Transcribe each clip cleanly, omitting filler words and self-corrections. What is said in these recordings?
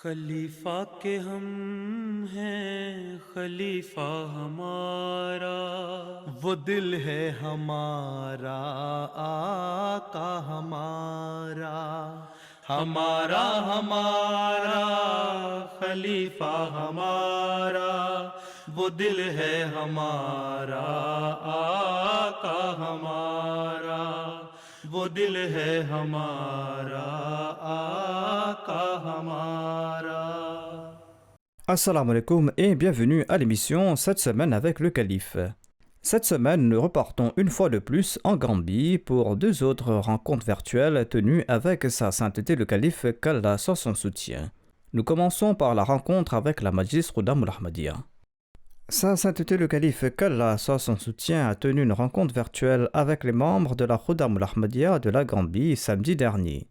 خلیفہ کے ہم ہیں خلیفہ ہمارا، وہ دل ہے ہمارا آقا ہمارا، ہمارا ہمارا خلیفہ ہمارا، وہ دل ہے ہمارا آقا ہمارا، وہ دل ہے ہمارا آقا ہمارا۔ Assalamu alaikum et bienvenue à l'émission Cette semaine avec le calife. Cette semaine, nous repartons une fois de plus en Gambie pour deux autres rencontres virtuelles tenues avec sa sainteté le calife qu'Allah soit son soutien. Nous commençons par la rencontre avec la Majlis Khudam al-Ahmadiyya. Sa sainteté le calife qu'Allah soit son soutien a tenu une rencontre virtuelle avec les membres de la Khudam al-Ahmadiyya de la Gambie samedi dernier.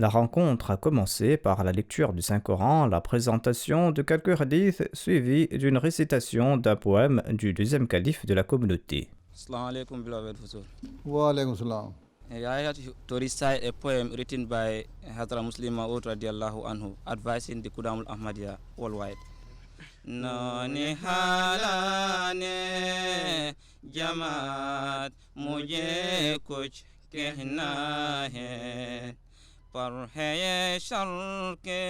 La rencontre a commencé par la lecture du Saint-Coran, la présentation de quelques hadiths suivis d'une récitation d'un poème du deuxième calife de la communauté. Assalamu alaikum, beloved Huzur. Wa alaikum salam. I had to recite a poem written by Hazrat Muslim Maud radiallahu anhu, advising the Qudamul Ahmadiyya worldwide. Nani halane jamaat mujhe kuch kehna hai, پر ہے شر کے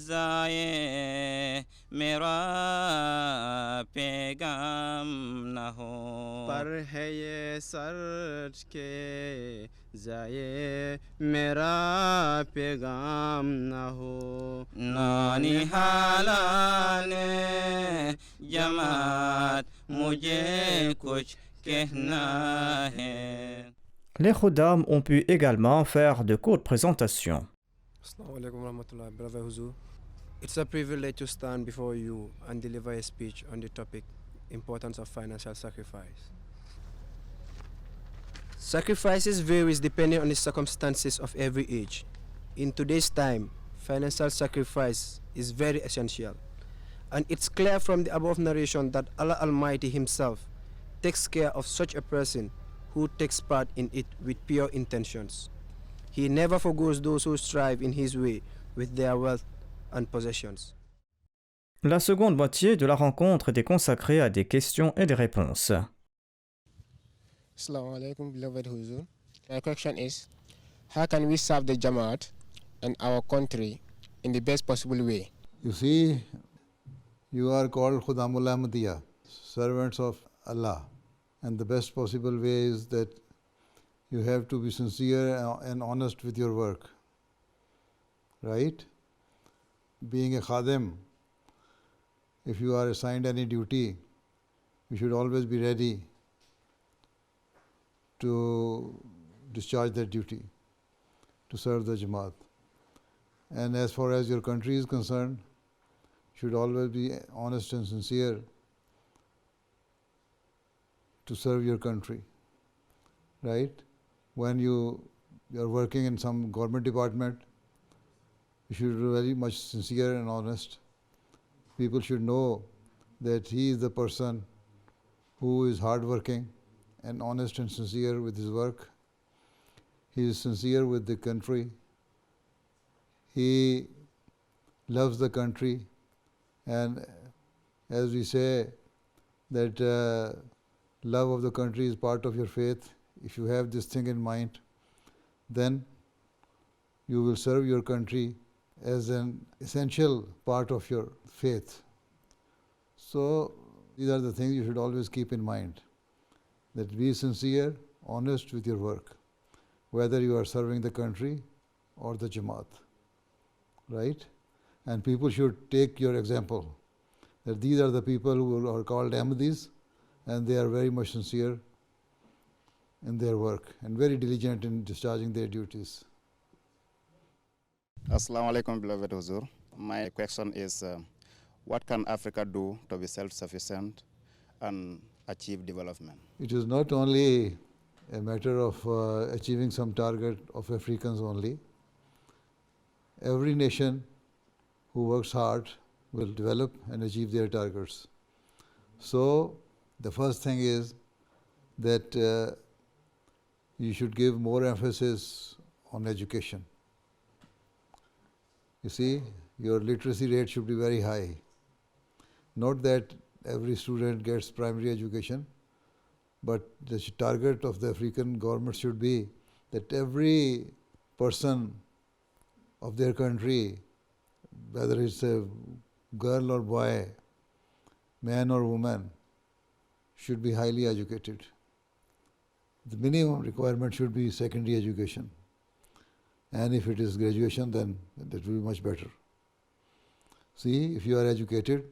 ضائع میرا پیغام نہ ہو، پر ہے یہ سر کے ضائع میرا پیغام نہ ہو، نانی حالانے جماعت مجھے کچھ کہنا ہے۔ Les Khuddam ont pu également faire de courtes présentations. Assalamu alaikum warahmatullahi, brother Huzur. It's a privilege to stand before you and deliver a speech on the topic importance of financial sacrifice. Sacrifices varies depending on the circumstances of every age. In today's time, financial sacrifice is very essential, and it's clear from the above narration that Allah Almighty Himself takes care of such a person who takes part in it with pure intentions. He never forgoes those who strive in His way with their wealth and possessions. La seconde moitié de la rencontre était consacrée à des questions et des réponses. Assalamu alaikum, beloved Huzur. My question is, how can we serve the Jamaat and our country in the best possible way? You see, you are called Khudamul Ahmadiyya, servants of Allah. And the best possible way is that you have to be sincere and honest with your work. Right? Being a khadim, if you are assigned any duty, you should always be ready to discharge that duty, to serve the Jamaat. And as far as your country is concerned, you should always be honest and sincere to serve your country, right? When you are working in some government department, you should be very much sincere and honest. People should know that he is the person who is hardworking and honest and sincere with his work. He is sincere with the country. He loves the country, and as we say that love of the country is part of your faith. If you have this thing in mind, then you will serve your country as an essential part of your faith. So these are the things you should always keep in mind, that be sincere, honest with your work, whether you are serving the country or the Jamaat, right? And people should take your example, that these are the people who are called Ahmadis, and they are very much sincere in their work and very diligent in discharging their duties. Assalamu alaikum, beloved Huzur. My question is, what can Africa do to be self-sufficient and achieve development? It is not only a matter of achieving some target of Africans only. Every nation who works hard will develop and achieve their targets. So the first thing is that you should give more emphasis on education. You see, your literacy rate should be very high. Not that every student gets primary education, but the target of the African government should be that every person of their country, whether it's a girl or boy, man or woman, should be highly educated. The minimum requirement should be secondary education. And if it is graduation, then that will be much better. See, if you are educated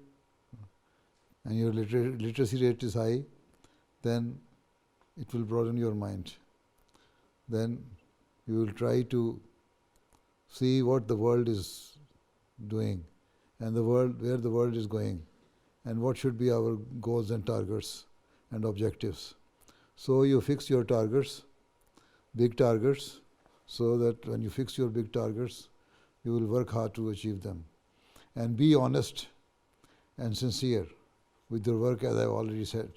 and your literacy rate is high, then it will broaden your mind. Then you will try to see what the world is doing and where the world is going and what should be our goals and targets and objectives. So you fix your targets, big targets, so that when you fix your big targets, you will work hard to achieve them. And be honest and sincere with your work, as I've already said.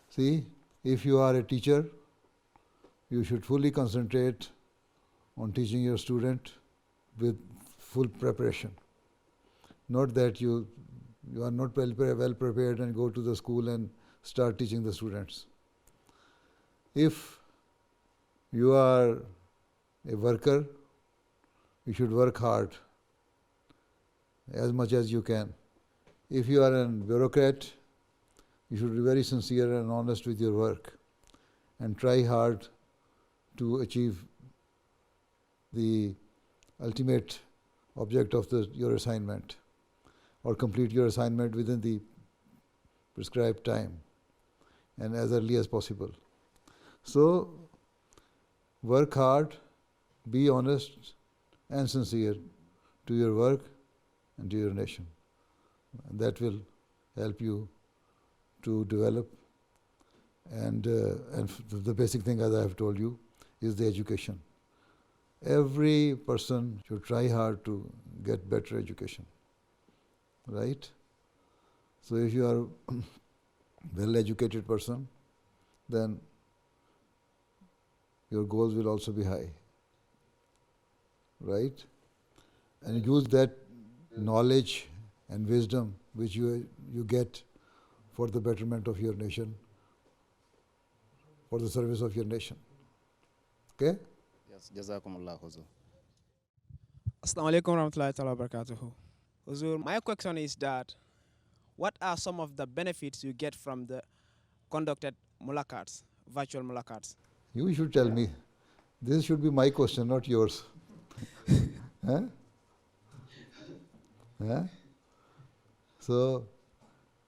See, if you are a teacher, you should fully concentrate on teaching your student with full preparation. Not that you are not well prepared and go to the school and start teaching the students. If you are a worker, you should work hard as much as you can. If you are a bureaucrat, you should be very sincere and honest with your work and try hard to achieve the ultimate object of your assignment or complete your assignment within the prescribed time and as early as possible. So, work hard, be honest and sincere to your work and to your nation. And that will help you to develop. And the basic thing, as I have told you, is the education. Every person should try hard to get better education, right? So if you are a well-educated person, then your goals will also be high, right? And use that knowledge and wisdom which you get for the betterment of your nation, for the service of your nation. Okay? Yes, Jazakumullah Huzur. Assalamu alaikum warahmatullahi ta'ala wabarakatuh. Huzur, my question is that what are some of the benefits you get from the conducted mulakats, virtual mulakats? You should tell me. This should be my question, not yours. Huh? Huh? So,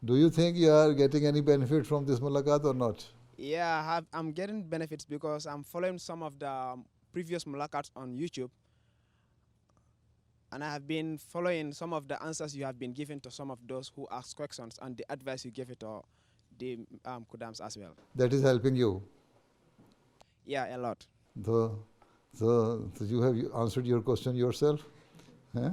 do you think you are getting any benefit from this mulakat or not? Yeah, I'm getting benefits because I'm following some of the previous mulakats on YouTube. And I have been following some of the answers you have been given to some of those who ask questions and the advice you give it to the Kudams as well. That is helping you. Yeah, a lot. So you have answered your question yourself? Huh?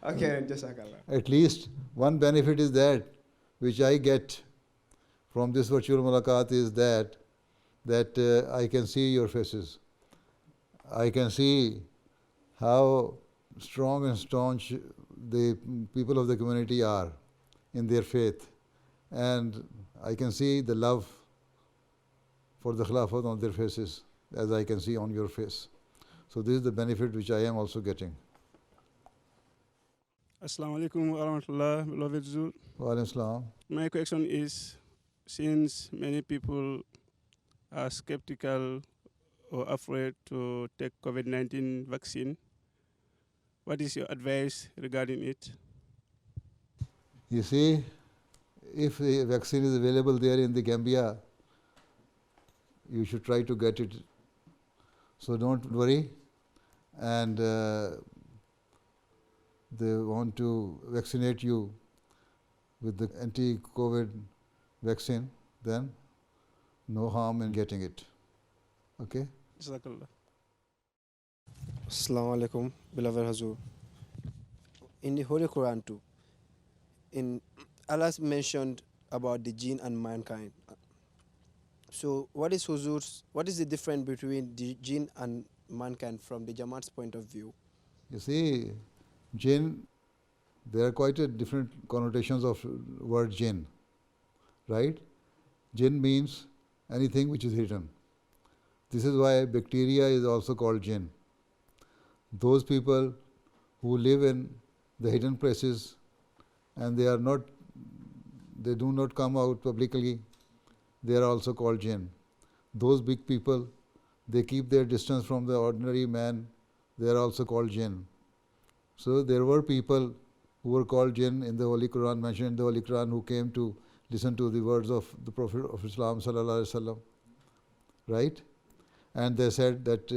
Okay, Jazakallah. At least one benefit is that, which I get from this virtual mulakat, is that I can see your faces. I can see how strong and staunch the people of the community are in their faith. And I can see the love for the Khilafat on their faces, as I can see on your face. So this is the benefit which I am also getting. Assalamu alaikum wa rahmatullah, beloved Zur. Wa alaikum salam. My question is, since many people are skeptical or afraid to take COVID-19 vaccine, what is your advice regarding it? You see, if the vaccine is available there in the Gambia, you should try to get it. So don't worry. And they want to vaccinate you with the anti-COVID vaccine, then no harm in getting it. Okay? Jazakallah. Assalamu alaikum, beloved Hazur. In the Holy Quran too, Allah mentioned about the jinn and mankind. So what is the difference between the jinn and mankind from the Jamaat's point of view? You see, jinn, there are quite a different connotations of word jinn, right? Jinn means anything which is hidden. This is why bacteria is also called jinn. Those people who live in the hidden places and they do not come out publicly, they are also called jinn. Those big people, they keep their distance from the ordinary man, they are also called jinn. So there were people who were called jinn in the Holy Quran, mentioned in the Holy Quran, who came to listen to the words of the Prophet of Islam sallallahu alaihi wasallam, right? And they said that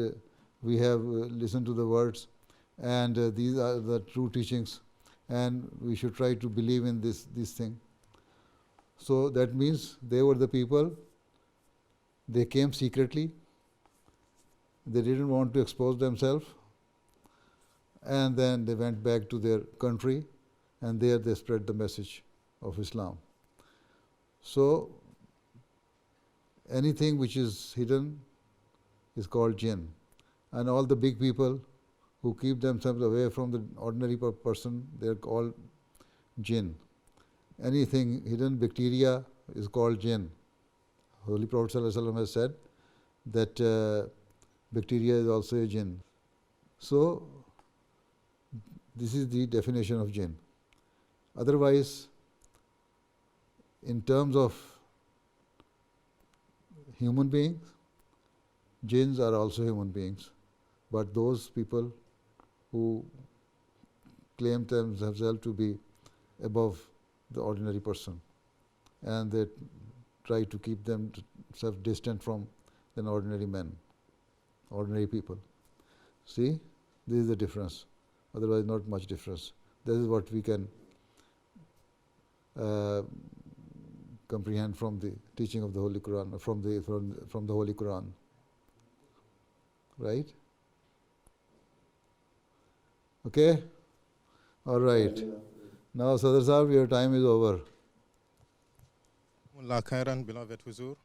we have listened to the words and these are the true teachings and we should try to believe in this thing. So that means they were the people, they came secretly, they didn't want to expose themselves, and then they went back to their country and there they spread the message of Islam. So anything which is hidden is called jinn. And all the big people who keep themselves away from the ordinary person, they are called jinn. Anything hidden, bacteria, is called jinn. Holy Prophet ﷺ has said that bacteria is also a jinn. So this is the definition of jinn. Otherwise, in terms of human beings, jinns are also human beings, but those people who claim themselves to be above the ordinary person and they try to keep themselves distant from an ordinary men, ordinary people. See, this is the difference. Otherwise, not much difference. This is what we can comprehend from the teaching of the Holy Quran, from the Holy Quran, right? Okay? All right. Now, Sadr Sahib, your time is over. Mullah Khairan, beloved Huzur,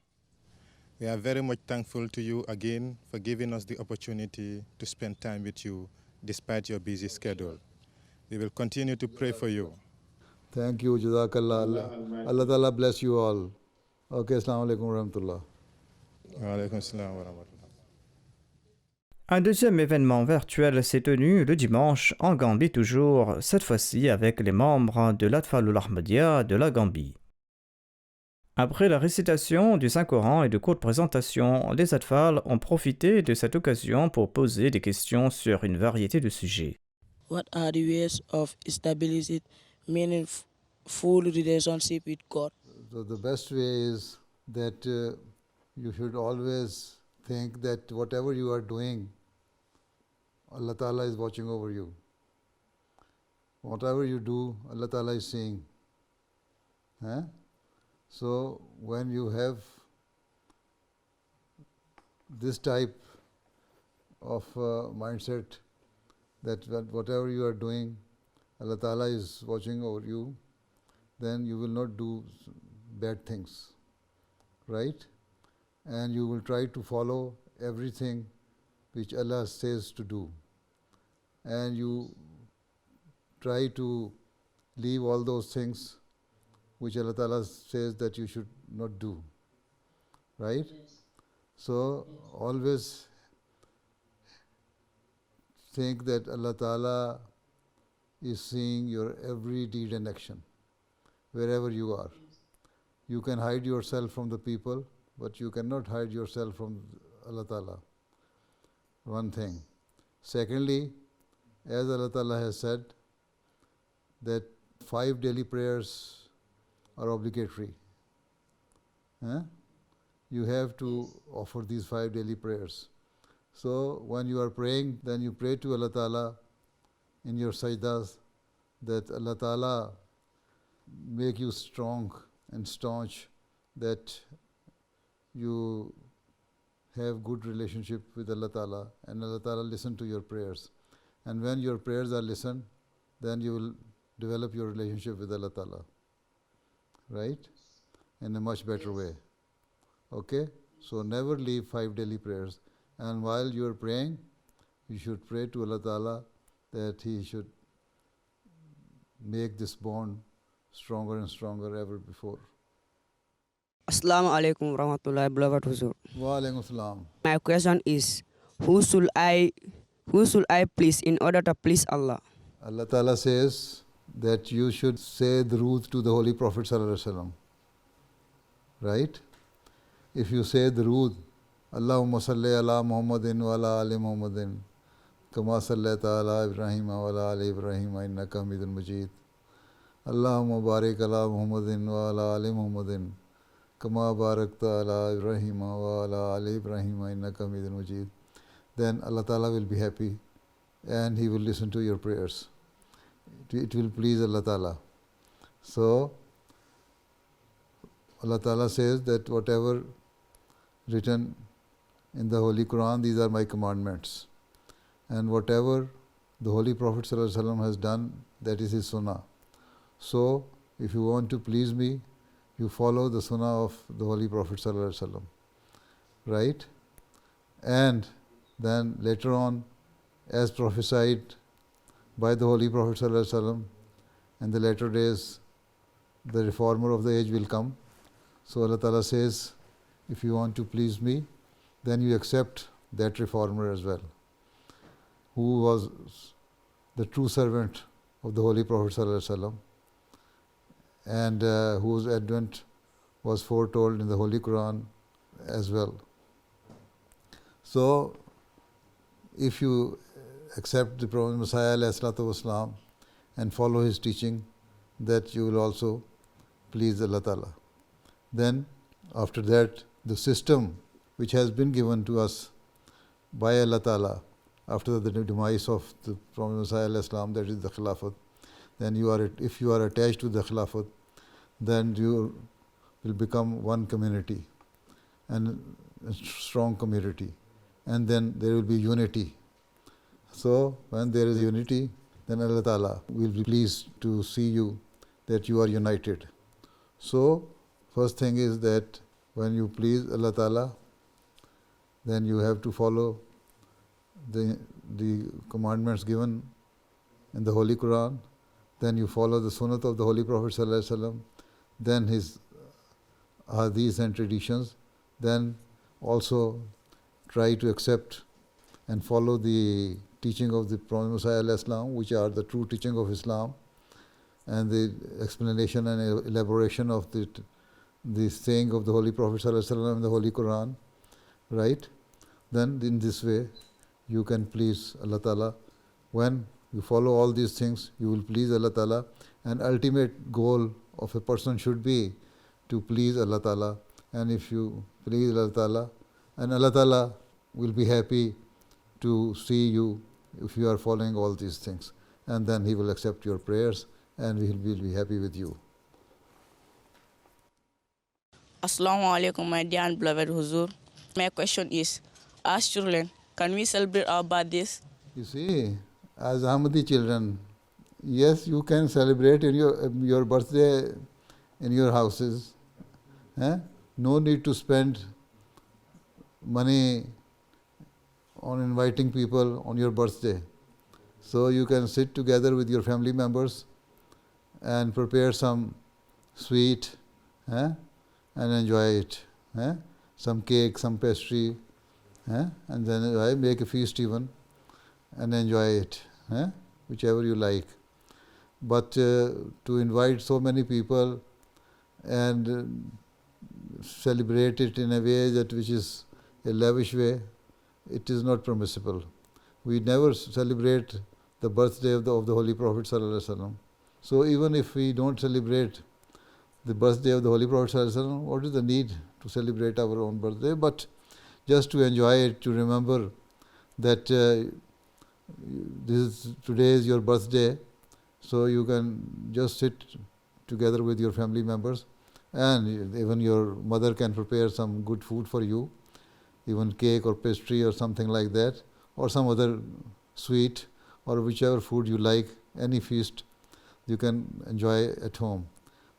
we are very much thankful to you again for giving us the opportunity to spend time with you despite your busy schedule. We will continue to pray for you. Thank you, Jazakallah. Allah Ta'ala bless you all. Okay, Assalamu alaikum wa rahmatullah. Wa alaikum assalam wa rahmatullah. Un deuxième événement virtuel s'est tenu le dimanche en Gambie toujours, cette fois-ci avec les membres de l'Atfalul Ahmadiyya de la Gambie. Après la récitation du Saint-Coran et de courtes présentations, les Atfal ont profité de cette occasion pour poser des questions sur une variété de sujets. What are the ways of establishing meaningful relationship with God? So the best way is that you should always think that whatever you are doing, Allah Ta'ala is watching over you. Whatever you do, Allah Ta'ala is seeing. So when you have this type of mindset that whatever you are doing, Allah Ta'ala is watching over you, then you will not do bad things, right? And you will try to follow everything which Allah says to do. And you try to leave all those things which Allah Ta'ala says that you should not do, right? Yes. So always think that Allah Ta'ala is seeing your every deed and action, wherever you are. You can hide yourself from the people, but you cannot hide yourself from Allah Ta'ala. One thing. Secondly, as Allah Ta'ala has said, that 5 daily prayers are obligatory. You have to offer these 5 daily prayers. So when you are praying, then you pray to Allah Ta'ala in your sajdas that Allah Ta'ala make you strong and staunch, that you have good relationship with Allah Ta'ala and Allah Ta'ala listen to your prayers. And when your prayers are listened, then you will develop your relationship with Allah Ta'ala, right? In a much better way. Okay? So never leave 5 daily prayers. And while you are praying, you should pray to Allah Ta'ala that He should make this bond stronger and stronger ever before. Assalamu alaikum warahmatullahi wabarakatuh. Wa alaikum salam. My question is, who should I please in order to please Allah? Allah Ta'ala says that you should say durood to the Holy Prophet Sallallahu Alaihi Wasallam. Right? If you say durood, Allahumma salli ala Muhammadin wa ala ali Muhammadin, kama sallaita ala Ibrahim wa ala ali Ibrahim innaka Hamidun Majid. Allahumma barik ala Muhammadin wa ala ali Muhammadin, kama barakta ala Ibrahim wa ala ali Ibrahim innaka Hamidun Majid. Then Allah Ta'ala will be happy and He will listen to your prayers. It will please Allah Ta'ala. So, Allah Ta'ala says that whatever written in the Holy Quran, these are my commandments. And whatever the Holy Prophet ﷺ has done, that is his sunnah. So, if you want to please me, you follow the sunnah of the Holy Prophet ﷺ. Right? And then later on, as prophesied by the Holy Prophet ﷺ, in the later days, the reformer of the age will come. So Allah Ta'ala says, if you want to please me, then you accept that reformer as well, who was the true servant of the Holy Prophet ﷺ, and whose advent was foretold in the Holy Quran as well. So, if you accept the Prophet Messiah ﷺ and follow his teaching, that you will also please Allah Ta'ala. Then, after that, the system which has been given to us by Allah Ta'ala after the demise of the Prophet Messiah ﷺ, that is the Khilafat, then if you are attached to the Khilafat, then you will become one community and a strong community, and then there will be unity. So when there is unity, then Allah Ta'ala will be pleased to see you that you are united. So first thing is that when you please Allah Ta'ala, then you have to follow the commandments given in the Holy Quran. Then you follow the Sunnah of the Holy Prophet Sallallahu Alaihi Wasallam, then his hadiths and traditions. Then also try to accept and follow the teaching of the Prophet Messiah Islam, which are the true teaching of Islam, and the explanation and elaboration of the saying of the Holy Prophet Sallallahu Alaihi Wasallam in the Holy Quran, right? Then in this way you can please Allah Ta'ala. When you follow all these things, you will please Allah Ta'ala, and ultimate goal of a person should be to please Allah Ta'ala. And if you please Allah Ta'ala, and Allah Ta'ala will be happy to see you if you are following all these things, and then He will accept your prayers and He will be happy with you. Assalamu alaikum, my dear and beloved Huzur. My question is, as children, can we celebrate our birthdays? You see, as Ahmadi children, yes, you can celebrate in your birthday in your houses. No need to spend money on inviting people on your birthday. So you can sit together with your family members and prepare some sweet and enjoy it. Some cake, some pastry, and then make a feast even and enjoy it, whichever you like. But to invite so many people and celebrate it in a way which is a lavish way, it is not permissible. We never celebrate the birthday of the Holy Prophet Sallallahu Alaihi Wasallam. So even if we don't celebrate the birthday of the Holy Prophet Sallallahu Alaihi Wasallam, what is the need to celebrate our own birthday? But just to enjoy it, to remember that today is your birthday, so you can just sit together with your family members, and even your mother can prepare some good food for you, even cake or pastry or something like that, or some other sweet, or whichever food you like, any feast you can enjoy at home.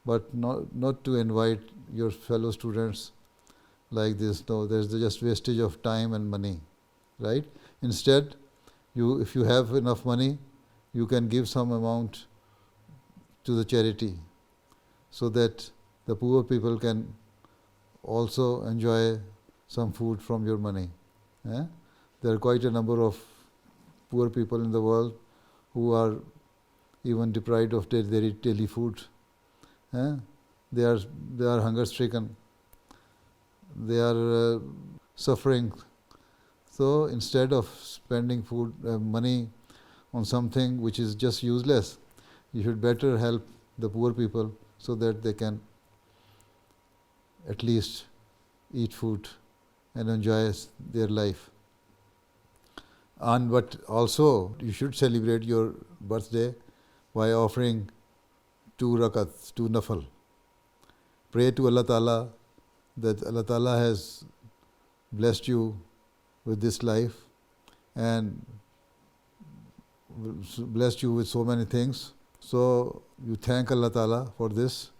But not to invite your fellow students like this. No, there's just wastage of time and money, right? Instead, if you have enough money, you can give some amount to the charity so that the poor people can also enjoy some food from your money. Eh? There are quite a number of poor people in the world who are even deprived of their daily food. Eh? They are hunger stricken. They are suffering. So instead of spending money on something which is just useless, you should better help the poor people so that they can at least eat food and enjoy their life. But also you should celebrate your birthday by offering 2 rakats, 2 nafal. Pray to Allah Ta'ala that Allah Ta'ala has blessed you with this life and blessed you with so many things. So you thank Allah Ta'ala for this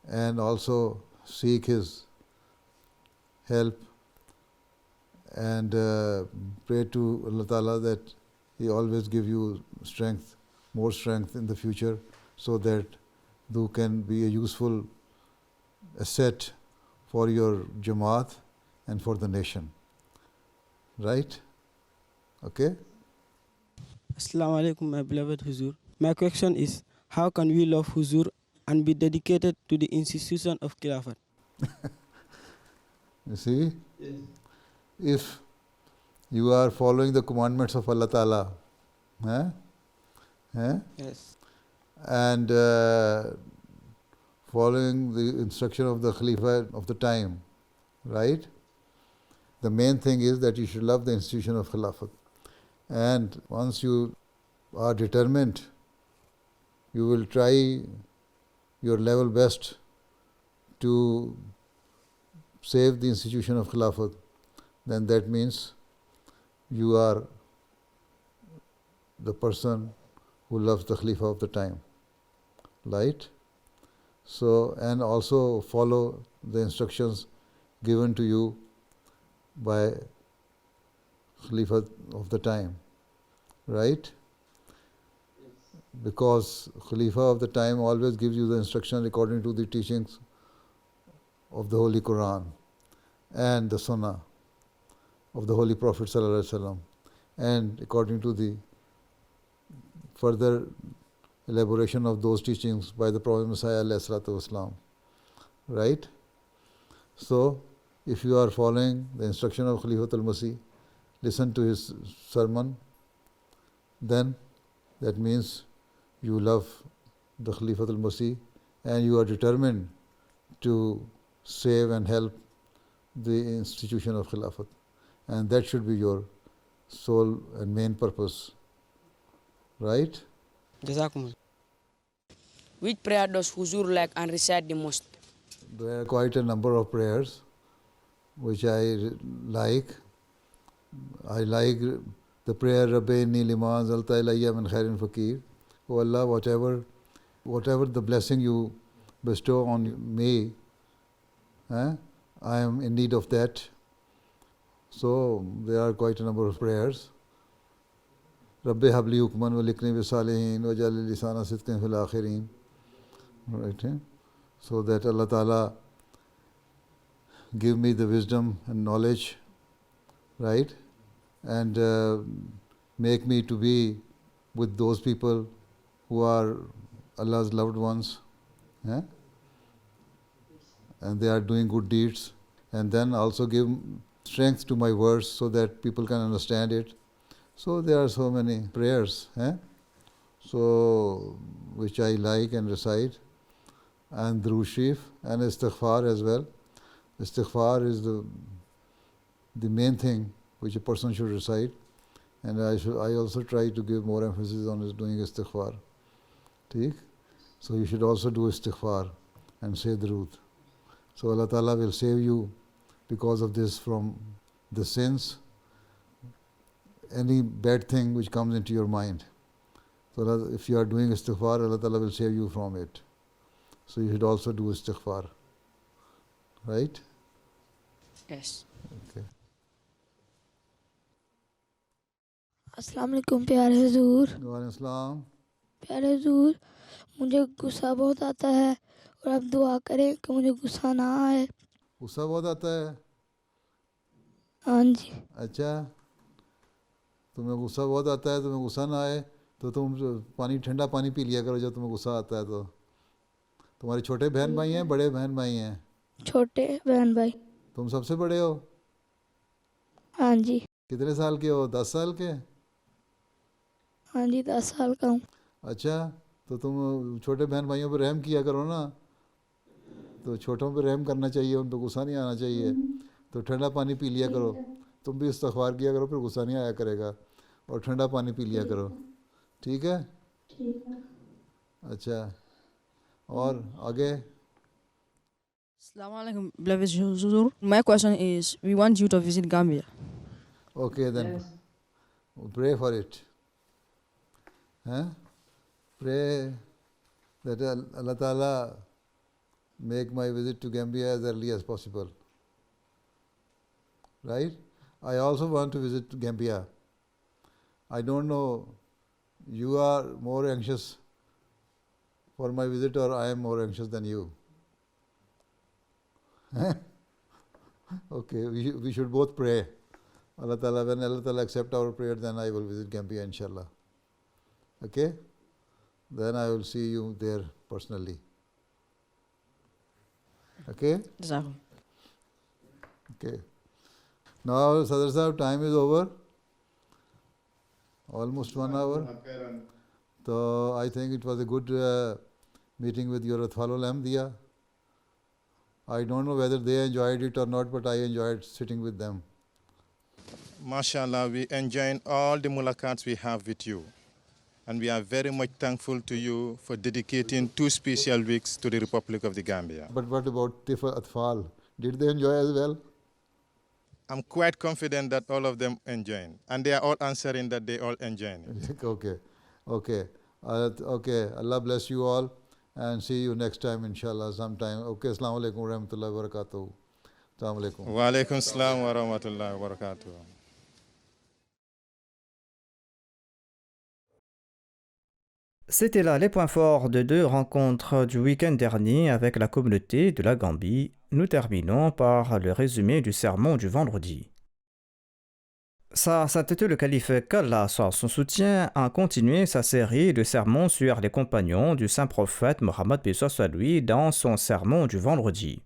and also seek His help and pray to Allah Ta'ala that He always give you strength, more strength in the future, so that you can be a useful asset for your Jamaat and for the nation. Right? Okay? Assalamu alaikum, my beloved Huzur. My question is, how can we love Huzur and be dedicated to the institution of Khilafat? You see? Yes. If you are following the commandments of Allah Ta'ala, Yes. and following the instruction of the Khalifa of the time, right? The main thing is that you should love the institution of Khilafat. And once you are determined, you will try your level best to save the institution of Khilafat. Then that means you are the person who loves the Khalifa of the time. Right? So, and also follow the instructions given to you by Khalifa of the time. Right? Because Khalifa of the time always gives you the instruction according to the teachings of the Holy Quran and the Sunnah of the Holy Prophet ﷺ, and according to the further elaboration of those teachings by the Prophet Messiah ﷺ. Right? So, if you are following the instruction of Khalifatul Masih, listen to his sermon, then that means you love the Khalifatul Masih and you are determined to save and help the institution of Khilafat. And that should be your sole and main purpose. Right? Jazakumullah. Which prayer does Huzur like and recite the most? There are quite a number of prayers which I like. I like the prayer Rabbi inni lima anzalta ilayya min khairin faqir. Oh Allah, whatever the blessing you bestow on me, I am in need of that. So there are quite a number of prayers. Rabbi habli hukman wa likni bi salihin wa jali lisana sidqin fil akhirin. Right? So that Allah Ta'ala give me the wisdom and knowledge, right? And make me to be with those people who are Allah's loved ones, and they are doing good deeds. And then also give strength to my words so that people can understand it. So there are so many prayers, so which I like and recite, and Durood Sharif and Istighfar as well. Istighfar is the main thing which a person should recite, and I also try to give more emphasis on doing Istighfar. So you should also do Istighfar and say Durood. So Allah Ta'ala will save you because of this from the sins, any bad thing which comes into your mind. So if you are doing Istighfar, Allah Ta'ala will save you from it. So you should also do Istighfar. Right? Yes. Okay. السلام علیکم پیارے حضور. وعلیکم السلام. پیارے حضور, مجھے غصہ بہت آتا ہے اور آپ دعا کریں کہ مجھے غصہ نہ آئے. غصہ بہت آتا ہے؟ ہاں جی. اچھا, تمہیں غصہ بہت آتا ہے, تمہیں غصہ نہ آئے تو تم ٹھنڈا پانی پی لیا کرو جب تمہیں غصہ آتا ہے تو. تمہارے چھوٹے بہن بھائی ہیں, بڑے بہن بھائی ہیں؟ چھوٹے بہن بھائی. تم سب سے بڑے ہو؟ ہاں جی. کتنے سال کے ہو؟ 10 سال کے؟ ہاں جی 10 سال کا ہوں. اچھا, تو تم چھوٹے بہن بھائیوں پہ رحم کیا کرو نا. تو چھوٹوں پہ رحم کرنا چاہیے, ان پہ غصہ نہیں آنا چاہیے. تو ٹھنڈا پانی پی لیا کرو. تم بھی استغفار کیا کرو, پھر غصہ نہیں آیا کرے گا. اور ٹھنڈا پانی پی لیا کرو, ٹھیک ہے؟ اچھا, اور آگے. Assalamu alaikum, beloved Huzur. My question is, we want you to visit Gambia. Okay, then pray for it. Pray that Allah Ta'ala make my visit to Gambia as early as possible. Right? I also want to visit Gambia. I don't know, you are more anxious for my visit or I am more anxious than you. Okay, we should both pray. Allah Ta'ala, when Allah Ta'ala accept our prayer, then I will visit Gambia, inshallah. Okay? Then I will see you there personally. Okay? Jazakum. Okay. Now, Sadr Sahib, time is over. Almost 1 hour. So I think it was a good meeting with your Atfalul Ahmadiyya. I don't know whether they enjoyed it or not, but I enjoyed sitting with them. MashaAllah, we enjoy all the mulaqats we have with you. And we are very much thankful to you for dedicating 2 special weeks to the Republic of the Gambia. But what about Tifa Atfal? Did they enjoy as well? I'm quite confident that all of them enjoying. And they are all answering that they all enjoying it. Okay. Okay. Allah bless you all. And see you next time, inshallah, sometime. Okay, assalamu alaikum wa rahmatullahi wa barakatuh. Assalamu alaikum. Wa alaikum assalam wa rahmatullahi wa barakatuh. C'était là les points forts de 2 rencontres du week-end dernier avec la communauté de la Gambie. Nous terminons par le résumé du sermon du vendredi. Sa sainteté le calife qu'Allah soit son soutien a continué sa série de sermons sur les compagnons du saint prophète Mohammed lui dans son sermon du vendredi.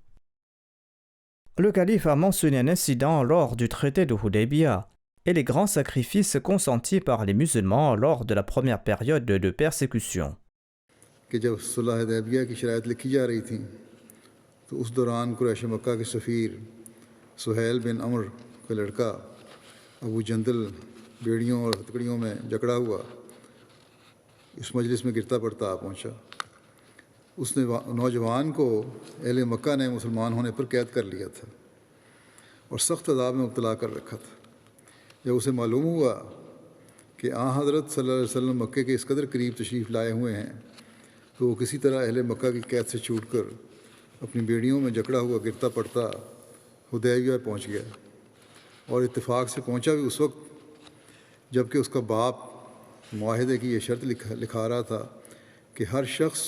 Le calife a mentionné un incident lors du traité de Hudaybiyah et les grands sacrifices consentis par les musulmans lors de la première période de persécution. کہ جب صلح حدیبیہ کی شرائط لکھی جا رہی تھیں تو اس دوران قریش مکہ کے سفیر سہیل بن عمر کا لڑکا ابو جندل بیڑیوں اور ہتکڑیوں میں جکڑا ہوا اس مجلس میں گرتا پڑتا آ پہنچا. اس نے نوجوان کو اہل مکہ نے مسلمان ہونے پر قید کر لیا تھا اور سخت عذاب میں مبتلا کر رکھا تھا. جب اسے معلوم ہوا کہ حضرت صلی اللہ علیہ وسلم مکے کے اس قدر قریب تشریف لائے ہوئے ہیں تو وہ کسی طرح اہل مکہ کی قید سے چھوٹ کر اپنی بیڑیوں میں جکڑا ہوا گرتا پڑتا حدیبیہ پہنچ گیا. اور اتفاق سے پہنچا بھی اس وقت جب کہ اس کا باپ معاہدے کی یہ شرط لکھا رہا تھا کہ ہر شخص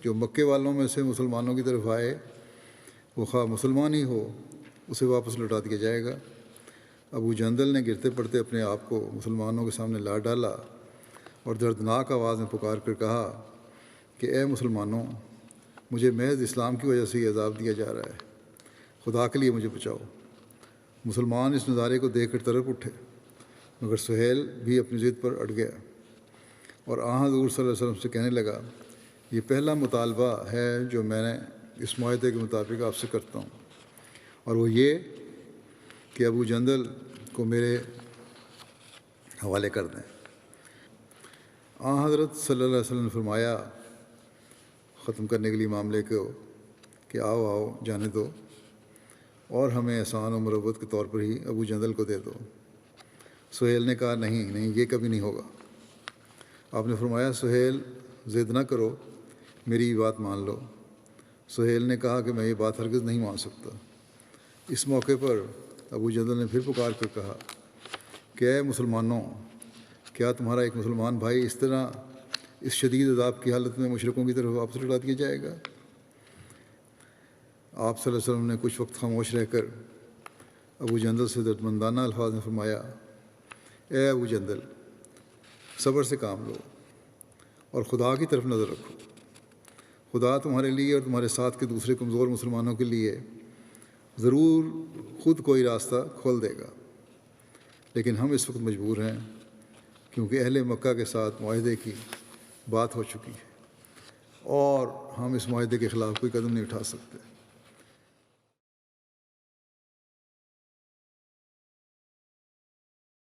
جو مکے والوں میں سے مسلمانوں کی طرف آئے وہ خواہ مسلمان ہی ہو اسے واپس لوٹا دیا جائے گا. ابو جندل نے گرتے پڑتے اپنے آپ کو مسلمانوں کے سامنے لا ڈالا اور دردناک آواز میں پکار کر کہا کہ اے مسلمانوں، مجھے محض اسلام کی وجہ سے یہ عذاب دیا جا رہا ہے، خدا کے لیے مجھے بچاؤ. مسلمان اس نظارے کو دیکھ کر تڑپ اٹھے مگر سہیل بھی اپنی ضد پر اڑ گیا اور حضور صلی اللہ علیہ وسلم سے کہنے لگا یہ پہلا مطالبہ ہے جو میں نے اس معاہدے کے مطابق آپ سے کرتا ہوں اور وہ یہ کہ ابو جندل کو میرے حوالے کر دیں. حضرت صلی اللہ علیہ وسلم نے فرمایا ختم کرنے کے لیے معاملے کو کہ آؤ جانے دو اور ہمیں احسان و مربت کے طور پر ہی ابو جندل کو دے دو. سہیل نے کہا نہیں یہ کبھی نہیں ہوگا. آپ نے فرمایا سہیل ضد نہ کرو، میری بات مان لو. سہیل نے کہا کہ میں یہ بات ہرگز نہیں مان سکتا. اس موقع پر ابو جندل نے پھر پکار کر کہا کہ اے مسلمانوں، کیا تمہارا ایک مسلمان بھائی اس طرح اس شدید عذاب کی حالت میں مشرکوں کی طرف واپس لوٹا دیا جائے گا؟ آپ صلی اللہ علیہ وسلم نے کچھ وقت خاموش رہ کر ابو جندل سے دردمندانہ الفاظ میں فرمایا، اے ابو جندل، صبر سے کام لو اور خدا کی طرف نظر رکھو. خدا تمہارے لیے اور تمہارے ساتھ کے دوسرے کمزور مسلمانوں کے لیے ضرور خود کوئی راستہ کھول دے گا. لیکن ہم اس وقت مجبور ہیں کیونکہ اہل مکہ کے ساتھ معاہدے کی بات ہو چکی ہے اور ہم اس معاہدے کے خلاف کوئی قدم نہیں اٹھا سکتے.